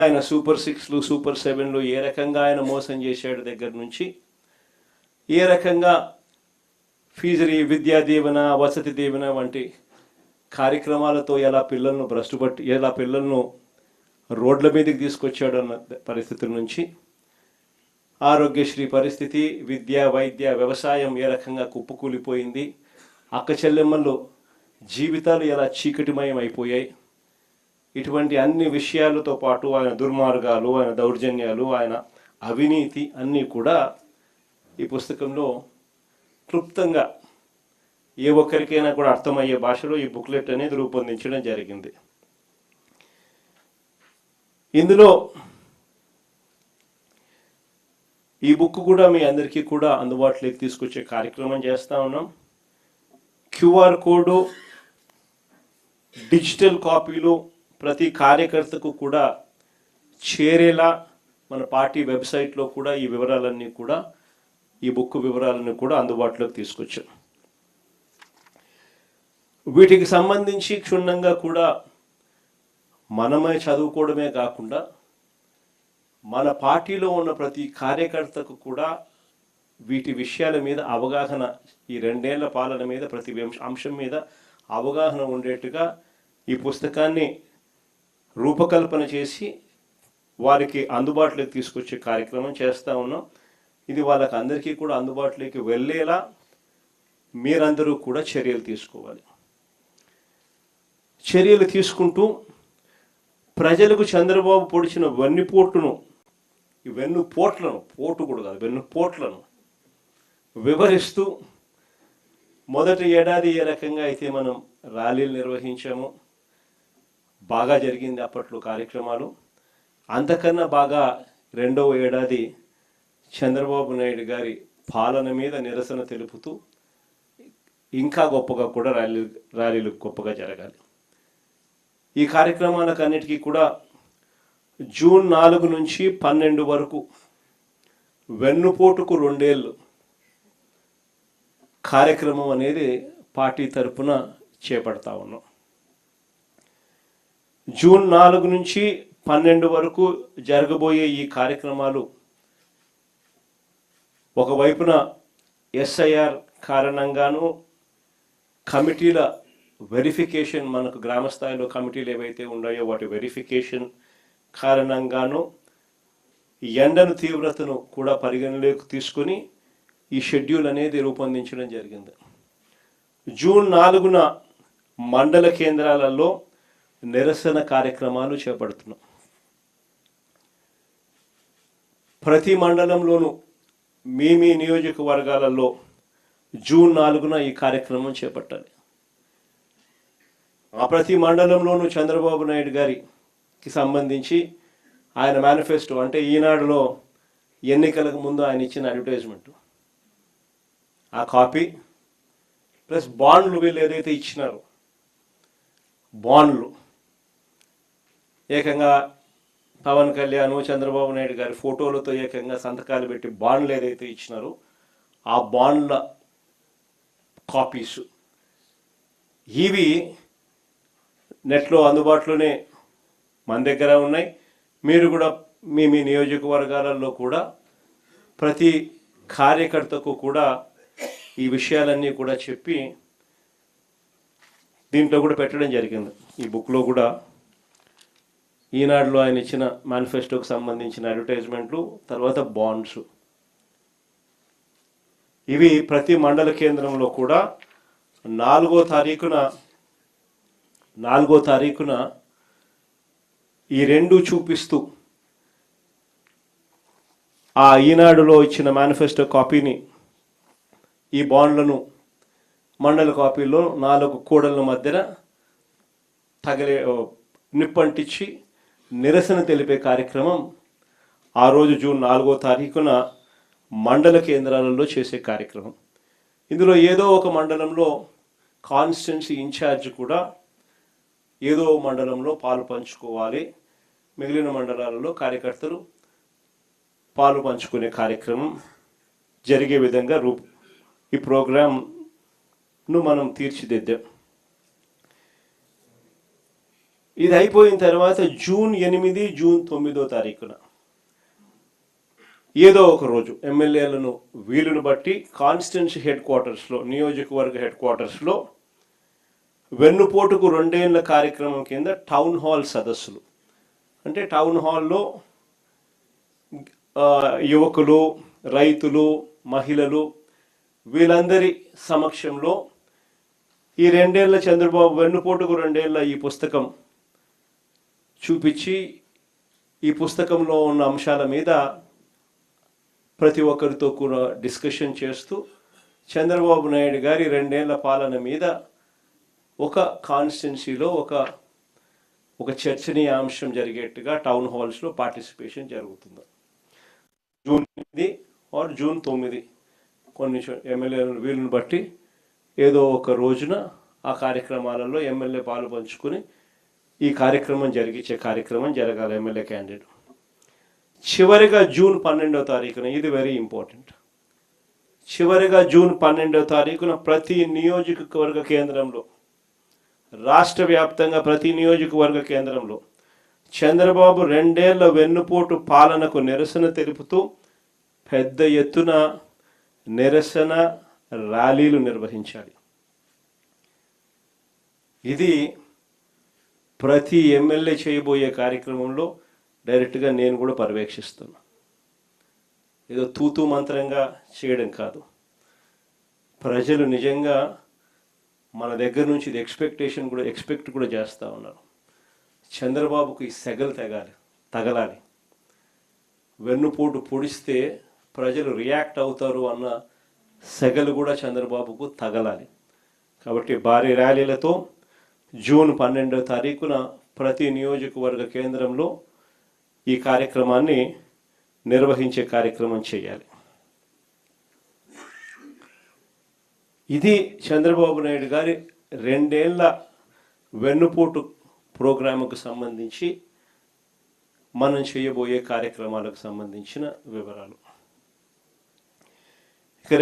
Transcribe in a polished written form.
ఆయన super 6లు super 7లు ఏ రకంగా ఆయన మోసం చేశాడు దగ్గర నుంచి ఏ రకంగా ఫీజు విద్యా దీవెన వసతి దీవెన వంటి కార్యక్రమాలతో ఎలా పిల్లలను రోడ్ల మీదకి తీసుకొచ్చాడు అన్న పరిస్థితుల నుంచి ఆరోగ్యశ్రీ పరిస్థితి విద్య వైద్య వ్యవసాయం ఏ రకంగా కుప్పకూలిపోయింది అక్క చెల్లెమ్మలు జీవితాలు ఎలా చీకటిమయం అయిపోయాయి ఇటువంటి అన్ని విషయాలతో పాటు ఆయన దుర్మార్గాలు ఆయన దౌర్జన్యాలు ఆయన అవినీతి అన్నీ కూడా ఈ పుస్తకంలో క్లుప్తంగా ఏ ఒక్కరికైనా కూడా అర్థమయ్యే భాషలో ఈ బుక్లెట్ అనేది రూపొందించడం జరిగింది. ఇందులో ఈ బుక్ కూడా మీ అందరికీ కూడా అందుబాటులోకి తీసుకొచ్చే కార్యక్రమం చేస్తూ ఉన్నాం. క్యూఆర్ కోడ్ డిజిటల్ కాపీలు ప్రతి కార్యకర్తకు కూడా చేరేలా మన పార్టీ వెబ్సైట్లో కూడా ఈ వివరాలన్నీ కూడా ఈ బుక్ వివరాలన్నీ కూడా అందుబాటులోకి తీసుకొచ్చాం. వీటికి సంబంధించి క్షుణ్ణంగా కూడా మనమే చదువుకోవడమే కాకుండా మన పార్టీలో ఉన్న ప్రతి కార్యకర్తకు కూడా వీటి విషయాల మీద అవగాహన ఈ 2 ఏళ్ల పాలన మీద ప్రతి అంశం మీద అవగాహన ఉండేట్టుగా ఈ పుస్తకాన్ని రూపకల్పన చేసి వారికి అందుబాటులోకి తీసుకొచ్చే కార్యక్రమం చేస్తూ ఉన్నాం. ఇది వాళ్ళకి అందరికీ కూడా అందుబాటులోకి వెళ్ళేలా మీరందరూ కూడా చర్యలు తీసుకోవాలి. చర్యలు తీసుకుంటూ ప్రజలకు చంద్రబాబు పొడిచిన వెన్నుపోట్లను వివరిస్తూ మొదటి ఏడాది ఏ రకంగా అయితే మనం ర్యాలీలు నిర్వహించామో బాగా జరిగింది అప్పట్లో కార్యక్రమాలు. అంతకన్నా బాగా 2వ ఏడాది చంద్రబాబు నాయుడు గారి పాలన మీద నిరసన తెలుపుతూ ఇంకా గొప్పగా కూడా ర్యాలీలు గొప్పగా జరగాలి. ఈ కార్యక్రమాలకు అన్నిటికీ కూడా జూన్ 4 నుంచి 12 వరకు వెన్నుపోటుకు 2 ఏళ్ళు కార్యక్రమం అనేది పార్టీ తరఫున చేపడతా ఉన్నాం. జూన్ 4 నుంచి 12 వరకు జరగబోయే ఈ కార్యక్రమాలు ఒకవైపున ఎస్ఐఆర్ కారణంగాను కమిటీల వెరిఫికేషన్ మనకు గ్రామ స్థాయిలో కమిటీలు ఏవైతే ఉన్నాయో వాటి వెరిఫికేషన్ కారణంగాను ఎండను తీవ్రతను కూడా పరిగణలోకి తీసుకొని ఈ షెడ్యూల్ అనేది రూపొందించడం జరిగింది. జూన్ 4న మండల కేంద్రాలలో నిరసన కార్యక్రమాలు చేపడుతున్నాం. ప్రతి మండలంలోనూ మీ నియోజకవర్గాలలో జూన్ 4న ఈ కార్యక్రమం చేపట్టాలి. ఆ ప్రతి మండలంలోనూ చంద్రబాబు నాయుడు గారికి సంబంధించి ఆయన మేనిఫెస్టో అంటే ఈనాడులో ఎన్నికలకు ముందు ఆయన ఇచ్చిన అడ్వర్టైజ్మెంట్ ఆ కాపీ ప్లస్ బాండ్లు వీళ్ళు ఏదైతే ఇచ్చినారో బాండ్లు ఏకంగా పవన్ కళ్యాణ్ చంద్రబాబు నాయుడు గారి ఫోటోలతో ఏకంగా సంతకాలు పెట్టి బాండ్లు ఏదైతే ఇచ్చినారో ఆ బాండ్ల కాపీసు ఇవి నెట్లో అందుబాటులోనే మన దగ్గర ఉన్నాయి. మీరు కూడా మీ నియోజకవర్గాలలో కూడా ప్రతి కార్యకర్తకు కూడా ఈ విషయాలన్నీ కూడా చెప్పి దీంట్లో కూడా పెట్టడం జరిగింది. ఈ బుక్లో కూడా ఈనాడులో ఆయన ఇచ్చిన మేనిఫెస్టోకి సంబంధించిన అడ్వర్టైజ్మెంట్లు తర్వాత బాండ్స్ ఇవి ప్రతి మండల కేంద్రంలో కూడా 4వ తారీఖున ఈ 2 చూపిస్తూ ఆ ఈనాడులో ఇచ్చిన మేనిఫెస్టో కాపీని ఈ బాండ్లను మండల కాపీలో 4 కూడళ్ళ మధ్యన నిప్పంటించి నిరసన తెలిపే కార్యక్రమం ఆ రోజు జూన్ 4వ తారీఖున మండల కేంద్రాలలో చేసే కార్యక్రమం. ఇందులో ఏదో ఒక మండలంలో కాన్స్టిట్యున్సీ ఇన్ఛార్జ్ కూడా ఏదో మండలంలో పాలు పంచుకోవాలి. మిగిలిన మండలాలలో కార్యకర్తలు పాలు పంచుకునే కార్యక్రమం జరిగే విధంగా ఈ ప్రోగ్రాంను మనం తీర్చిదిద్దాం. ఇది అయిపోయిన తర్వాత జూన్ 8, జూన్ 9 తారీఖున ఏదో ఒక రోజు ఎమ్మెల్యేలను వీలును బట్టి కాన్స్టిట్యున్సీ హెడ్ క్వార్టర్స్లో, నియోజకవర్గ హెడ్ క్వార్టర్స్లో వెన్నుపోటుకు 2 ఏళ్ల కార్యక్రమం కింద టౌన్ హాల్ సదస్సులు, అంటే టౌన్ హాల్లో యువకులు, రైతులు, మహిళలు వీళ్ళందరి సమక్షంలో ఈ 2 ఏళ్ల చంద్రబాబు వెన్నుపోటుకు 2 ఏళ్ల ఈ పుస్తకం చూపించి ఈ పుస్తకంలో ఉన్న అంశాల మీద ప్రతి ఒక్కరితో కూడా డిస్కషన్ చేస్తూ చంద్రబాబు నాయుడు గారి 2 ఏళ్ల పాలన మీద ఒక కాన్స్టిట్యున్సీలో ఒక చర్చనీయాంశం జరిగేట్టుగా టౌన్ హాల్స్లో పార్టిసిపేషన్ జరుగుతుంది. జూన్ 8 ఆర్ జూన్ 9 కొన్ని ఎమ్మెల్యేలను వీలును బట్టి ఏదో ఒక రోజున ఆ కార్యక్రమాలలో ఎమ్మెల్యే పాలు పంచుకొని ఈ కార్యక్రమం జరిగించే కార్యక్రమం జరగాలి ఎమ్మెల్యే క్యాండిడేట్. చివరిగా జూన్ 12వ తారీఖున, ఇది వెరీ ఇంపార్టెంట్, చివరిగా జూన్ 12వ తారీఖున ప్రతి నియోజకవర్గ కేంద్రంలో, రాష్ట్ర వ్యాప్తంగా ప్రతి నియోజకవర్గ కేంద్రంలో చంద్రబాబు 2 ఏళ్ల వెన్నుపోటు పాలనకు నిరసన తెలుపుతూ పెద్ద ఎత్తున నిరసన ర్యాలీలు నిర్వహించాలి. ఇది ప్రతి ఎమ్మెల్యే చేయబోయే కార్యక్రమంలో డైరెక్ట్గా నేను కూడా పర్యవేక్షిస్తున్నా. ఏదో తూతూ మంత్రంగా చేయడం కాదు. ప్రజలు నిజంగా మన దగ్గర నుంచి ఇది ఎక్స్పెక్ట్ కూడా చేస్తూ ఉన్నారు. చంద్రబాబుకు ఈ సెగలు తగలాలి. వెన్నుపోటు పొడిస్తే ప్రజలు రియాక్ట్ అవుతారు అన్న సెగలు కూడా చంద్రబాబుకు తగలాలి. కాబట్టి భారీ ర్యాలీలతో జూన్ 12వ తారీఖున ప్రతి నియోజకవర్గ కేంద్రంలో ఈ కార్యక్రమాన్ని నిర్వహించే కార్యక్రమం చేయాలి. ఇది చంద్రబాబు నాయుడు గారి 2 ఏళ్ల వెన్నుపోటు ప్రోగ్రాముకు సంబంధించి మనం చేయబోయే కార్యక్రమాలకు సంబంధించిన వివరాలు.